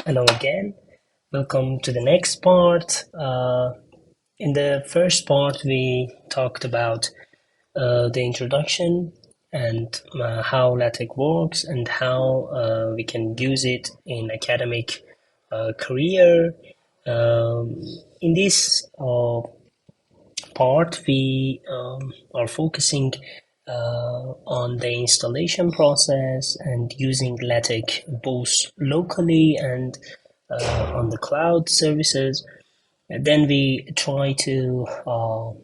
Hello again. Welcome to the next part. In the first part, we talked about the introduction and how LaTeX works and how we can use it in academic career. In this part, we are focusing on the installation process and using LaTeX both locally and on the cloud services. And then we try to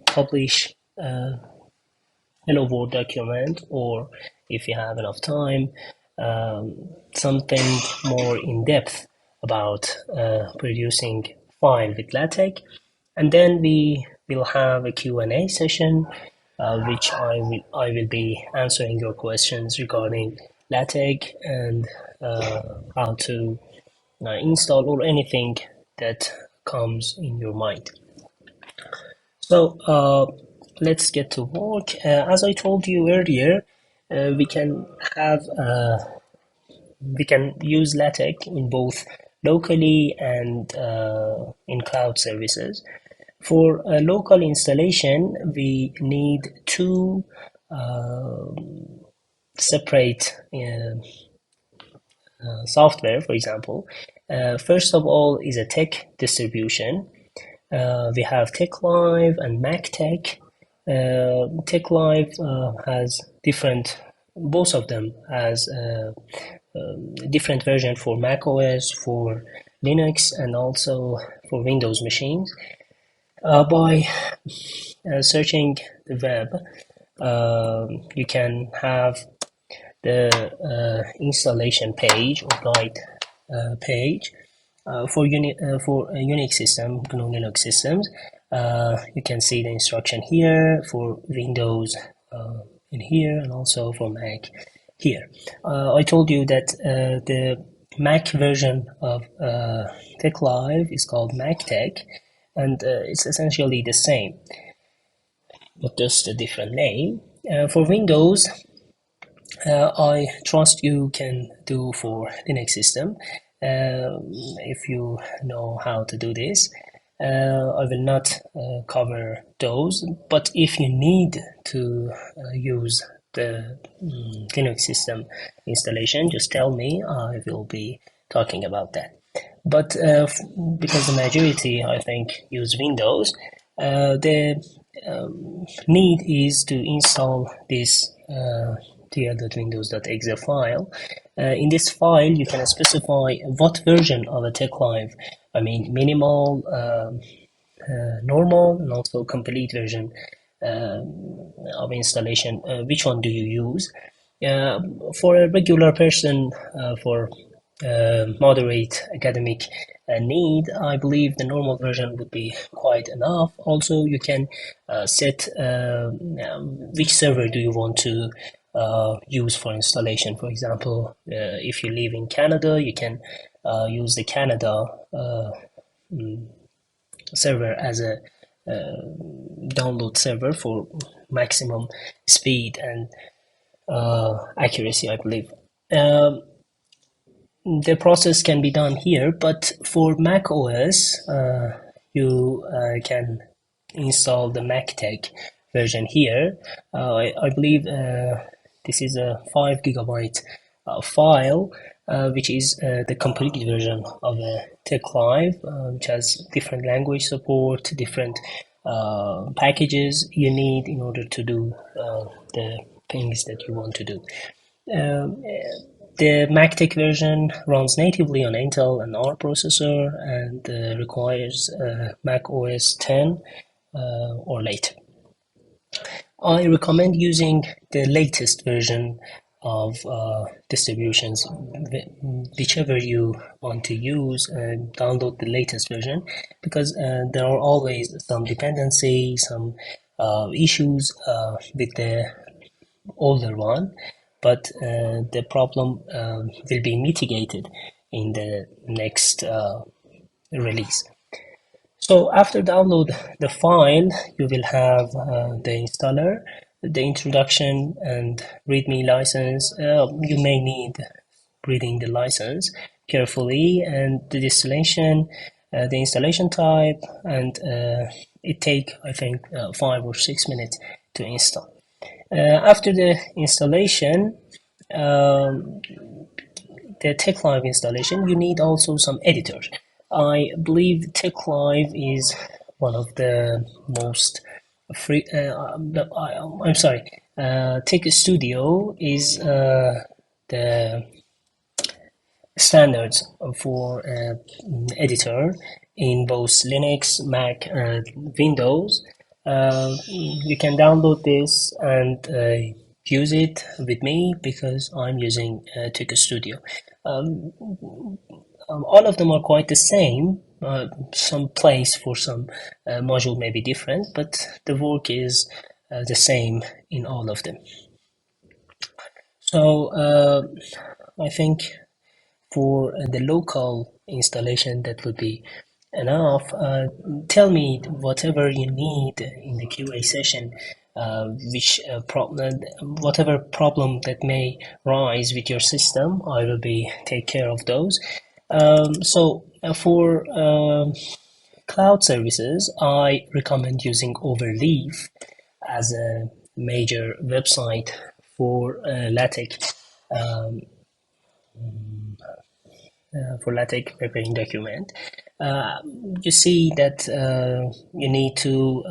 publish a Hello World document, or if you have enough time, something more in depth about producing file with LaTeX. And then we will have a Q&A session, which I will be answering your questions regarding LaTeX and how to install or anything that comes in your mind. So let's get to work. As I told you earlier, we can have we can use LaTeX in both locally and in cloud services. For a local installation, we need two separate software, for example. First of all is a tech distribution. We have TechLive and MacTech. TechLive has different, both of them has different version for Mac OS, for Linux, and also for Windows machines. By searching the web, you can have the installation page or guide page for a Unix system, GNU Linux systems. You can see the instruction here for Windows in here, and also for Mac here. I told you that the Mac version of TechLive is called MacTech, and it's essentially the same, but just a different name. For Windows, I trust you can do for Linux system if you know how to do this. I will not cover those, but if you need to use the Linux system installation, just tell me. I will be talking about that. But because the majority, I think, use Windows, the need is to install this tl.windows.exe file. In this file, you can specify what version of a TechLive, I mean minimal, normal, and also complete version of installation. Which one do you use? For a regular person, for moderate academic need, I believe the normal version would be quite enough. Also, you can set which server do you want to use for installation. For example, if you live in Canada, you can use the Canada server as a download server for maximum speed and accuracy, I believe. The process can be done here, but for Mac OS, you can install the MacTech version here. I believe this is a 5 gigabyte file, which is the complete version of a TechLive, which has different language support, different packages you need in order to do the things that you want to do. The MacTech version runs natively on Intel and ARM processor and requires Mac OS 10 or later. I recommend using the latest version of distributions, whichever you want to use, download the latest version, because there are always some dependency, some issues with the older one, but the problem will be mitigated in the next release. So after download the file, you will have the installer, the introduction, and README license. You may need reading the license carefully, and the installation, the installation type, and it take I think 5 or 6 minutes to install. After the installation, um, the TechLive installation, you need also some editors. I believe TechLive is one of the most free. I'm sorry. Tech Studio is the standards for editor in both Linux, Mac, and Windows. You can download this and use it with me because I'm using Tech Studio. Um, all of them are quite the same. Some place for some module may be different, but the work is the same in all of them. So I think for the local installation that would be enough. Tell me whatever you need in the QA session, which problem, whatever problem that may rise with your system, I will be take care of those. For cloud services, I recommend using Overleaf as a major website for LaTeX. Um, for LaTeX preparing document, uh, you see that you need to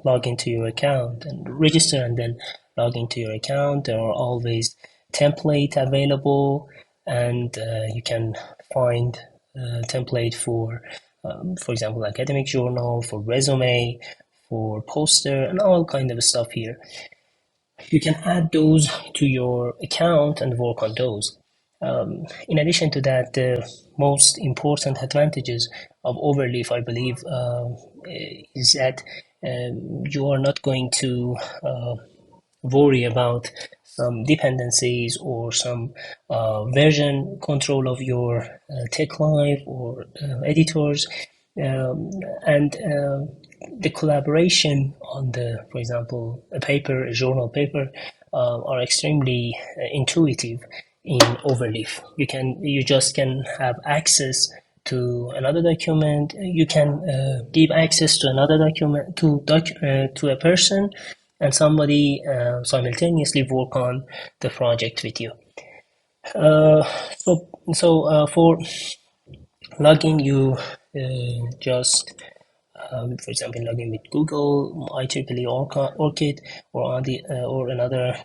log into your account and register and then log into your account. There are always template available, and you can find template for example, academic journal, for resume, for poster, and all kind of stuff here. You can add those to your account and work on those. In addition to that, the most important advantages of Overleaf, I believe, is that you are not going to worry about some dependencies or some version control of your TechLive or editors, um, and the collaboration on the, for example, a paper, a journal paper, are extremely intuitive in Overleaf. You just can have access to another document. You can give access to another document to a person, and somebody simultaneously work on the project with you. Uh, for logging, you just for example, login with Google, IEEE Orchid, or another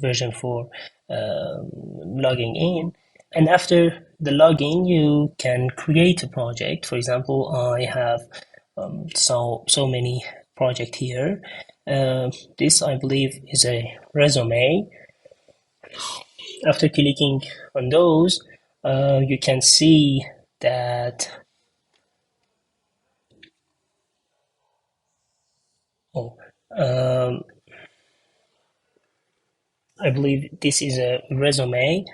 version for logging in. And after the login, you can create a project. For example, I have so many project here. This, I believe, is a resume. After clicking on those, you can see that. Oh, um, I believe this is a resume.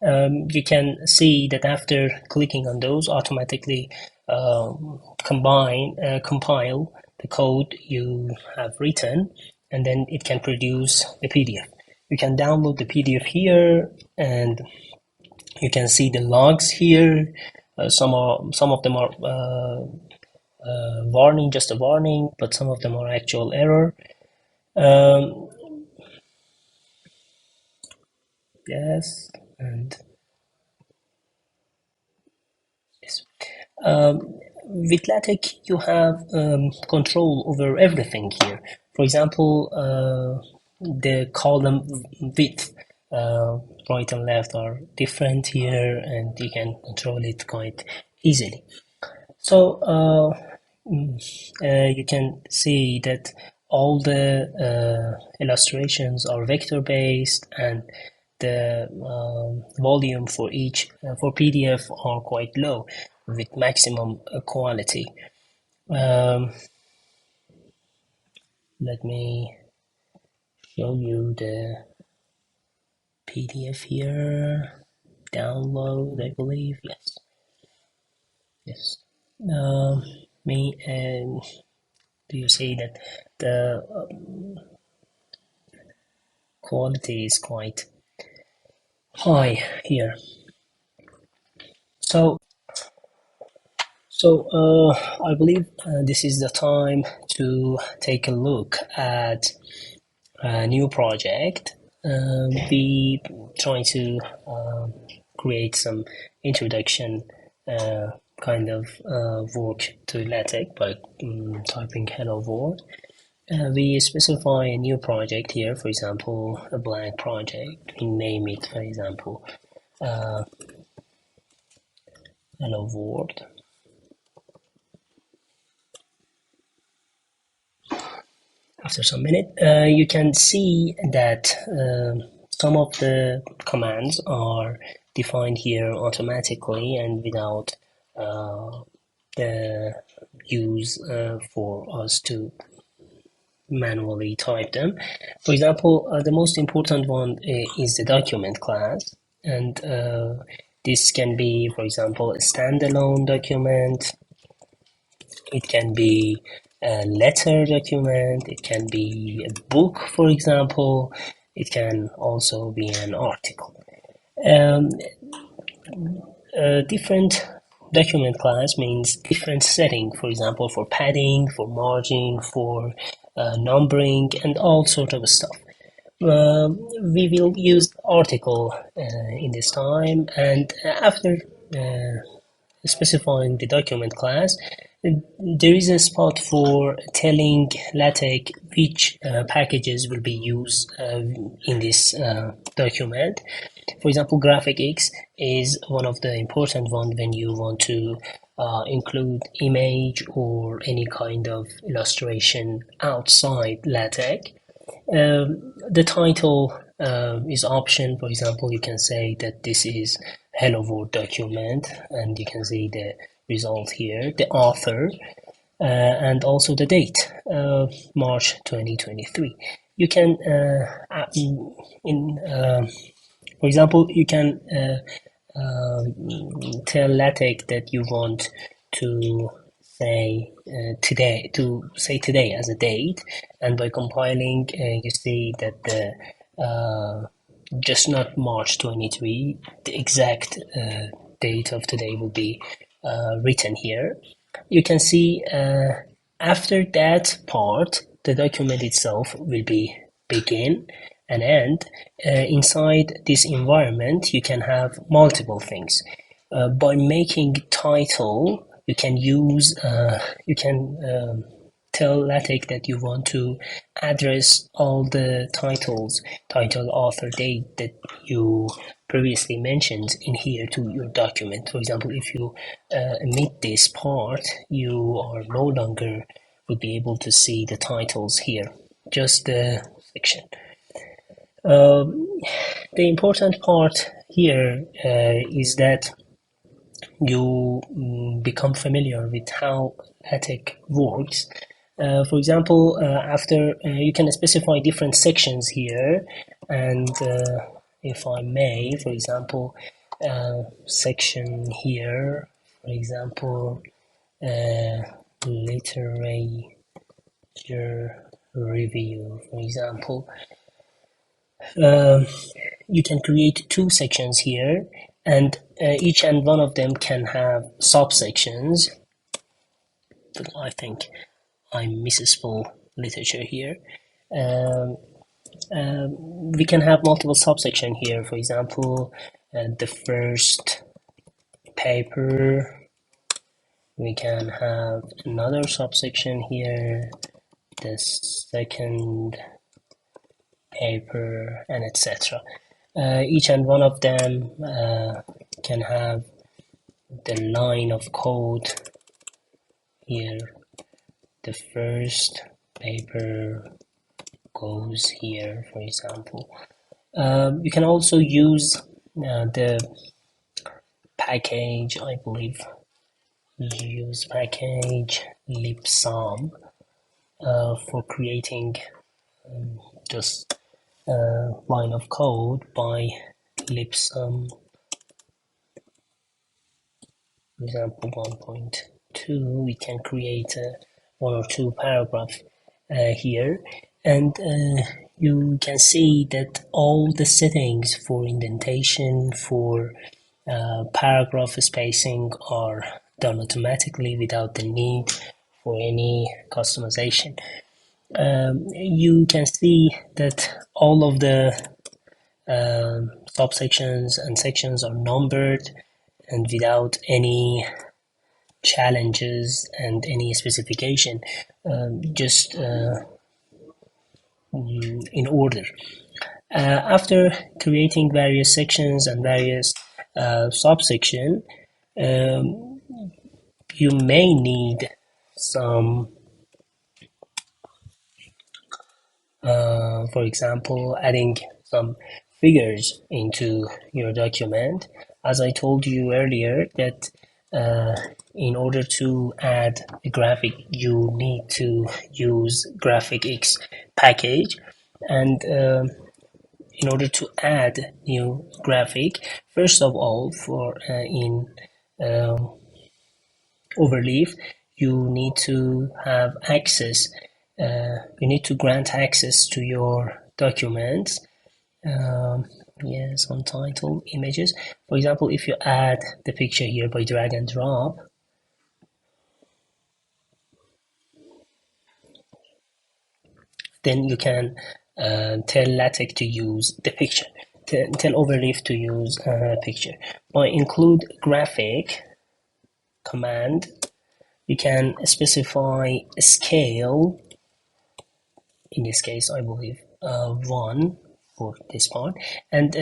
You can see that after clicking on those, automatically compile the code you have written, and then it can produce the PDF. You can download the PDF here, and you can see the logs here. Some of them are warning, just a warning, but some of them are actual error. Um, yes, and yes. With LaTeX, you have control over everything here. For example, the column width, right and left are different here, and you can control it quite easily. So you can see that all the illustrations are vector based, and the volume for each for PDF are quite low with maximum quality. Um, Let me show you the PDF here. Download, I believe. Yes. Yes. Um, me and do you see that the quality is quite high here? So, I believe this is the time to take a look at a new project. We try to create some introduction kind of work to LaTeX by typing hello world. We specify a new project here, for example, a blank project. We name it, for example, uh, hello world. After some minute, you can see that some of the commands are defined here automatically and without the use for us to manually type them. For example, the most important one is the document class, and this can be, for example, a standalone document. It can be a letter document, it can be a book, for example, it can also be an article. Um, different document class means different setting, for example, for padding, for margin, for numbering, and all sort of stuff. We will use article in this time, and after specifying the document class, there is a spot for telling LaTeX which packages will be used in this document. For example, GraphicX is one of the important ones when you want to include image or any kind of illustration outside LaTeX. The title is option. For example, you can say that this is Hello World document, and you can see the result here, the author, and also the date, March 2023. You can, for example, you can tell LaTeX that you want to say today as a date, and by compiling, you see that the just not March 23, the exact date of today will be written here. You can see after that part, the document itself will be begin and end. Inside this environment, you can have multiple things. By making title, you can tell LaTeX that you want to address all the titles, title, author, date that you previously mentioned in here to your document. For example, if you omit this part, you are no longer would be able to see the titles here, just the section. The important part here is that you become familiar with how LaTeX works. For example, after you can specify different sections here, and if I may, for example, section here, for example, literature review, for example. You can create two sections here, and each and one of them can have subsections. But I think I misspell literature here. We can have multiple subsection here. For example, the first paper. We can have another subsection here. The second paper, and etc. Each and one of them can have the line of code here. The first paper goes here, for example. You can also use the package, I believe, use package libsum for creating just line of code by libsum, for example 1.2. We can create one or two paragraphs here, and you can see that all the settings for indentation, for paragraph spacing are done automatically without the need for any customization. You can see that all of the subsections and sections are numbered and without any challenges and any specification, just in order. After creating various sections and various subsection, um, you may need some, for example, adding some figures into your document. As I told you earlier, that uh, in order to add a graphic, you need to use GraphicX package, and in order to add new graphic, first of all, for in um, overleaf, you need to have access. You need to grant access to your documents. Um, yes, on title images. For example, if you add the picture here by drag and drop, then you can tell LaTeX to use the picture. Tell Overleaf to use a picture. By include graphic command, you can specify a scale. In this case, I believe 1 for this part, and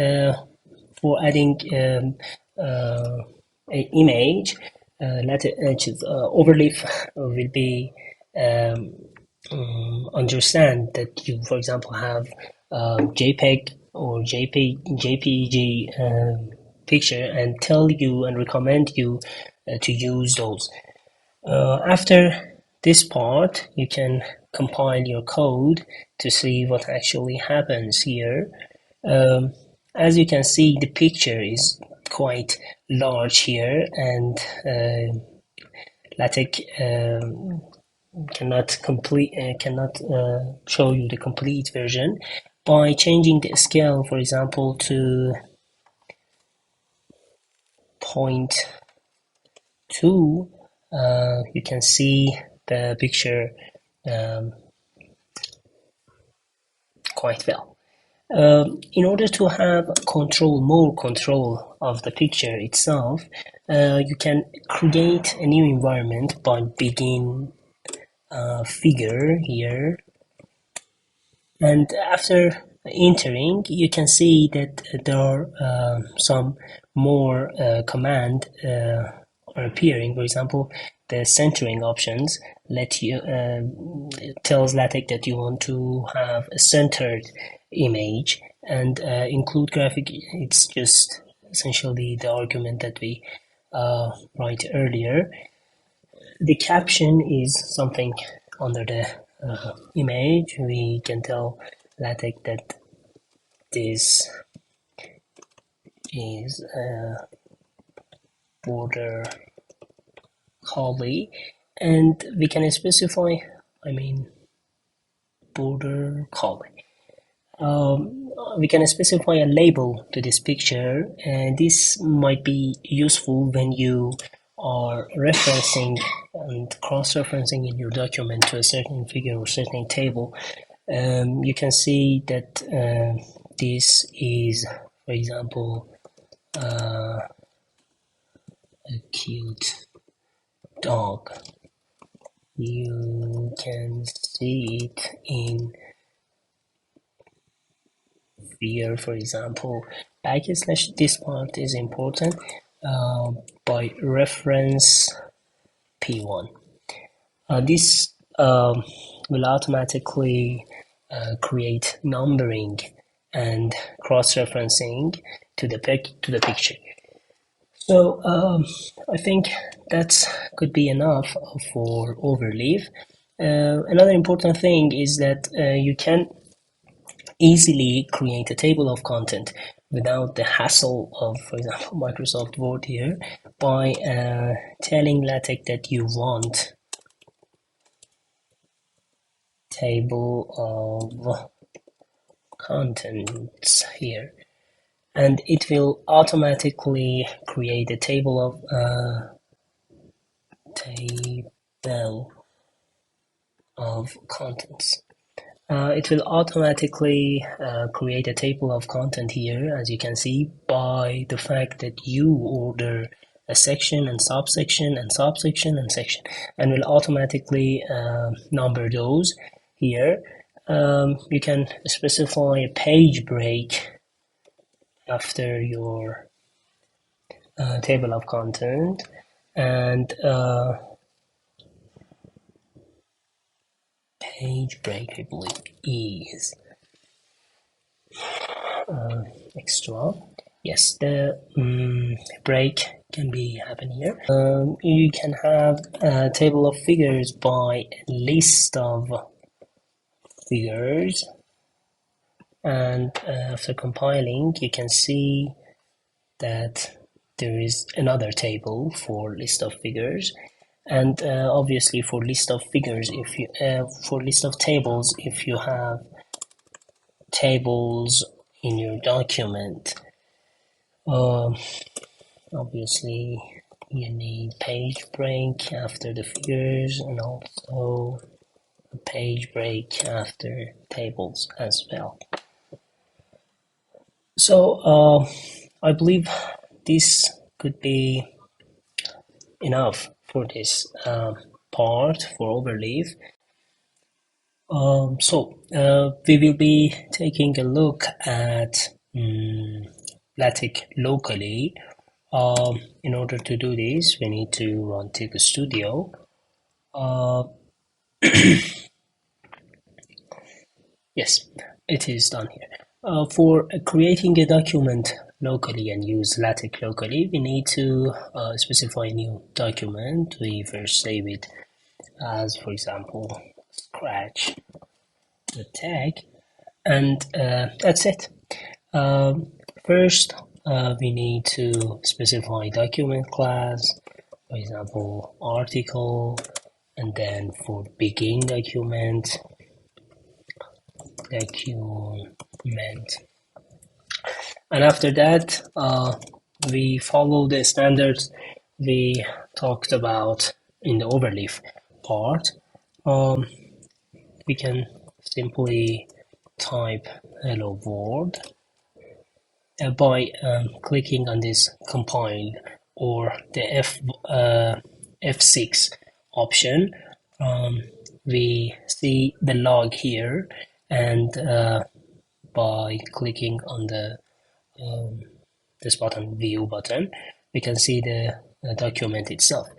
for adding an image, Overleaf will be um, understand that you, for example, have JPEG or JPG picture, and tell you and recommend you to use those. After this part, you can compile your code to see what actually happens here. Um, as you can see, the picture is quite large here, and LaTeX cannot show you the complete version. By changing the scale, for example, to 0.2, you can see the picture um, quite well. In order to have more control of the picture itself, you can create a new environment by begin figure here, and after entering, you can see that there are some more command are appearing. For example, the centering options let you tells LaTeX that you want to have a centered image, and include graphic. It's just essentially the argument that we write earlier. The caption is something under the image. We can tell LaTeX that this is a border collie, and we can specify, I mean, border collie. We can specify a label to this picture, and this might be useful when you are referencing and cross-referencing in your document to a certain figure or certain table. You can see that this is, for example, a cute dog. You can see it in here, for example. Backslash this part is important by reference P1. This will automatically create numbering and cross-referencing to the picture. So I think that could be enough for overleaf. Another important thing is that you can easily create a table of content without the hassle of, for example, Microsoft Word here, by telling LaTeX that you want table of contents here. and it will automatically create a table of contents. It will automatically create a table of content here, as you can see, by the fact that you order a section and subsection and subsection and section, and will automatically number those here. You can specify a page break after your table of content, and page break, I believe, is extra. Yes, the break can be happen here. You can have a table of figures by list of figures, and after compiling, you can see that there is another table for list of figures, and obviously for list of figures, if you for list of tables, if you have tables in your document, obviously you need page break after the figures, and also a page break after tables as well. So I believe this could be enough for this part for overleaf. We will be taking a look at LaTeX locally. In order to do this, we need to run TIG Studio. Yes, it is done here. For creating a document locally and use LaTeX locally, we need to specify a new document. We first save it as, for example, Scratch the tag, and that's it. First, we need to specify document class, for example, article, and then for begin document. And after that, we follow the standards we talked about in the overleaf part. We can simply type hello world by clicking on this compile or the F6 option. We see the log here, and by clicking on this button, view button, we can see the document itself.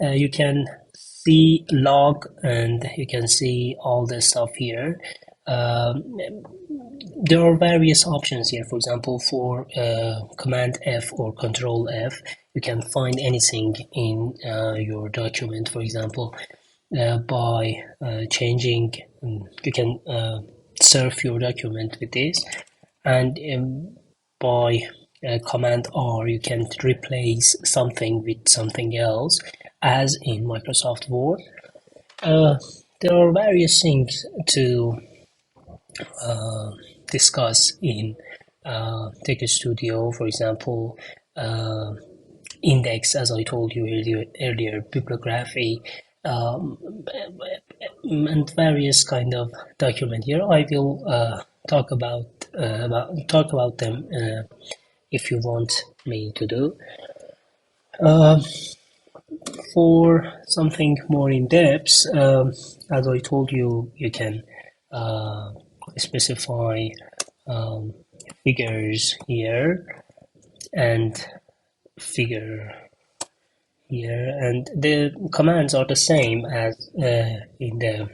You can see log, and you can see all the stuff here. There are various options here. For example, for Command F or Control F, you can find anything in your document. For example, by changing, you can surf your document with this, and by Command R, you can replace something with something else, as in Microsoft Word. There are various things to discuss in Text Studio. For example, index, as I told you earlier, bibliography, and various kind of document. Here I will talk about them if you want me to do. For something more in depth, as I told you, you can specify figures here and figure here, and the commands are the same as in the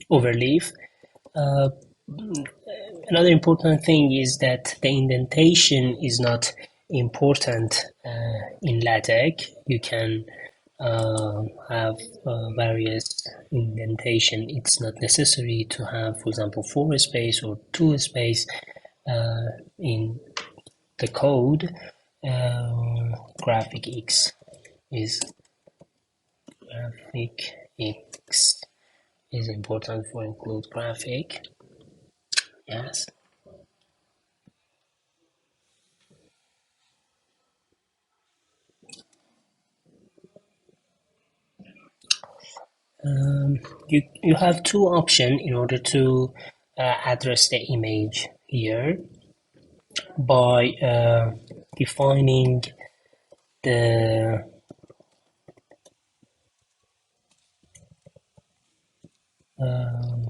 overleaf. Another important thing is that the indentation is not important in LaTeX. You can have various indentation. It's not necessary to have, for example, 4 space or 2 space in the code. Graphic X is important for include graphic. Yes. You have two options in order to address the image here by defining the um,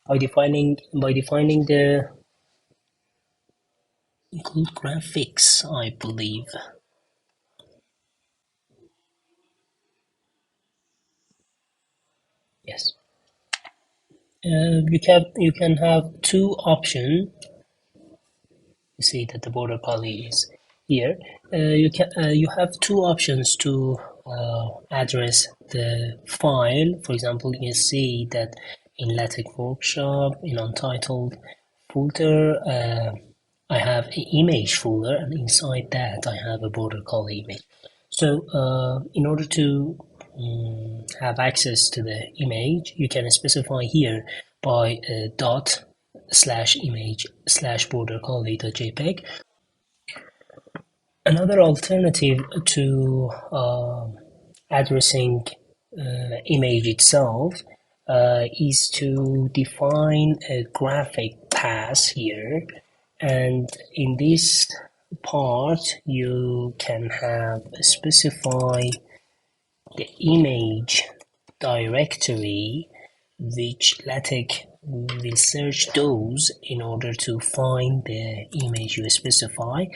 by defining the include graphics, I believe. Yes. You can have two options. You see that the border collie is here. You have two options to address the file. For example, you can see that in LaTeX workshop in untitled folder, I have an image folder, and inside that I have a border collie image. So in order to have access to the image, you can specify here by dot slash image slash border collie.jpg. Another alternative to addressing image itself is to define a graphic path here, and in this part you can have specify the image directory which LaTeX will search those in order to find the image you specify.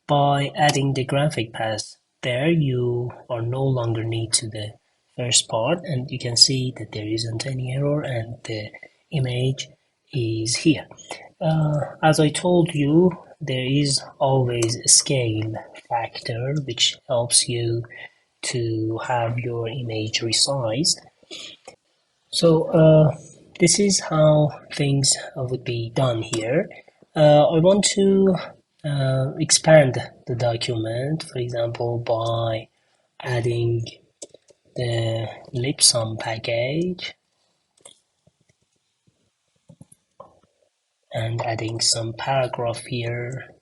By adding the graphic path there, you are no longer need to the first part, and you can see that there isn't any error and the image is here. As I told you, there is always a scale factor which helps you to have your image resized. So this is how things would be done here. I want to expand the document, for example, by adding the lipsum package and adding some paragraph here.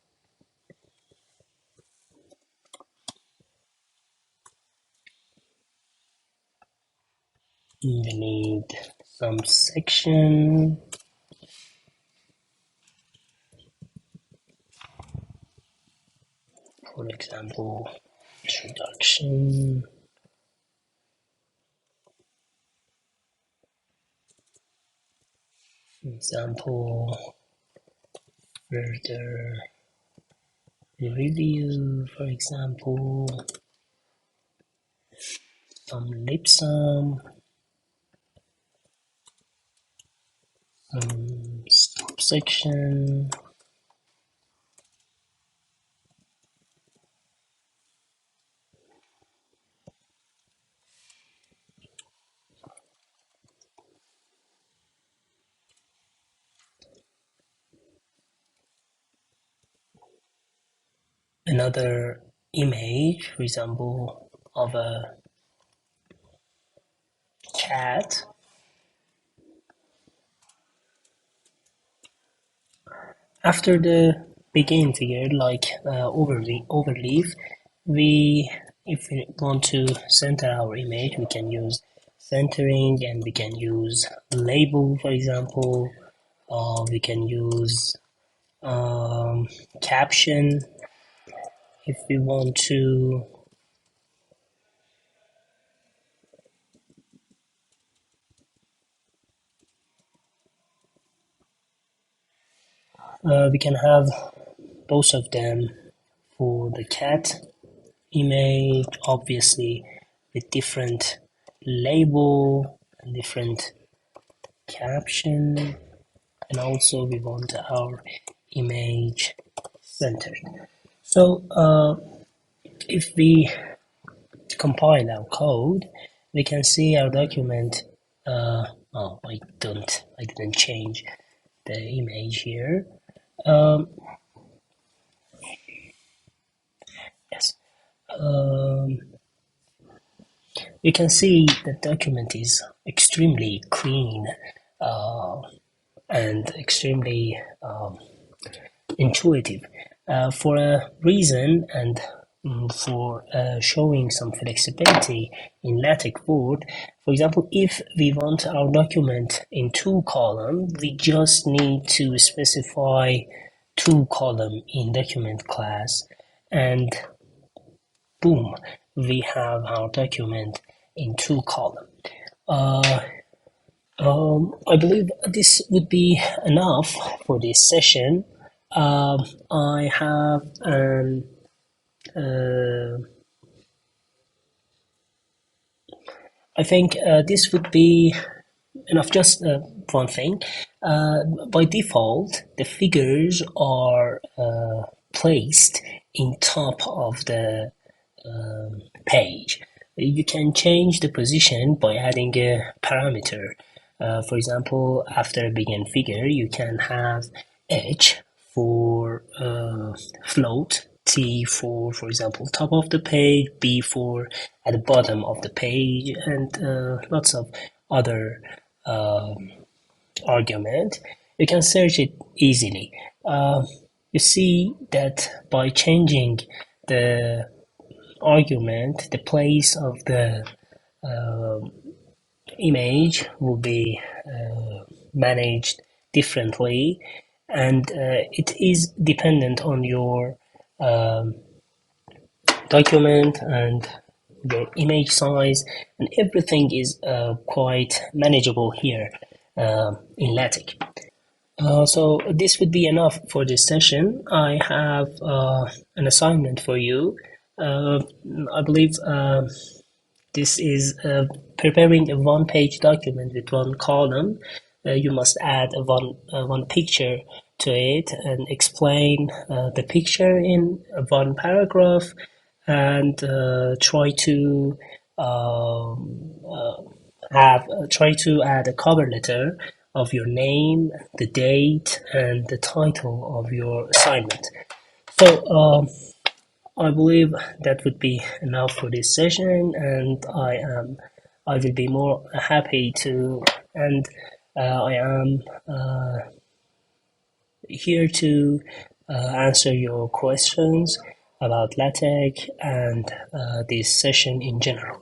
We need some section, for example, introduction, example, further review, for example, some lipsum, some subsection, another image, for example, of a cat. After the begin figure, like overleaf, we if we want to center our image, we can use centering, and we can use label, for example. We can use caption if we want to. We can have both of them for the cat image, obviously with different label and different caption, and also we want our image centered. So if we compile our code, we can see our document. Oh, I didn't change the image here. Um, yes. Um, you can see the document is extremely clean. Uh, and extremely intuitive for a reason and for showing some flexibility in LaTeX Word. For example, if we want our document in two columns, we just need to specify two column in document class, and boom, we have our document in two column. I believe this would be enough for this session. I have uh, I think this would be enough. Just one thing. By default, the figures are placed in top of the page. You can change the position by adding a parameter. For example, after a begin figure, you can have H for float, T for example, top of the page, B for at the bottom of the page, and lots of other uh, argument. You can search it easily. You see that by changing the argument, the place of the image will be managed differently, and it is dependent on your document and your image size, and everything is quite manageable here in LaTeX. So this would be enough for this session. I have an assignment for you. Uh, I believe this is preparing a one-page document with one column. You must add one picture to it and explain the picture in one paragraph, and try to add a cover letter of your name, the date, and the title of your assignment. So I believe that would be enough for this session, and I will be more happy to, and I am here to answer your questions about LaTeX and this session in general.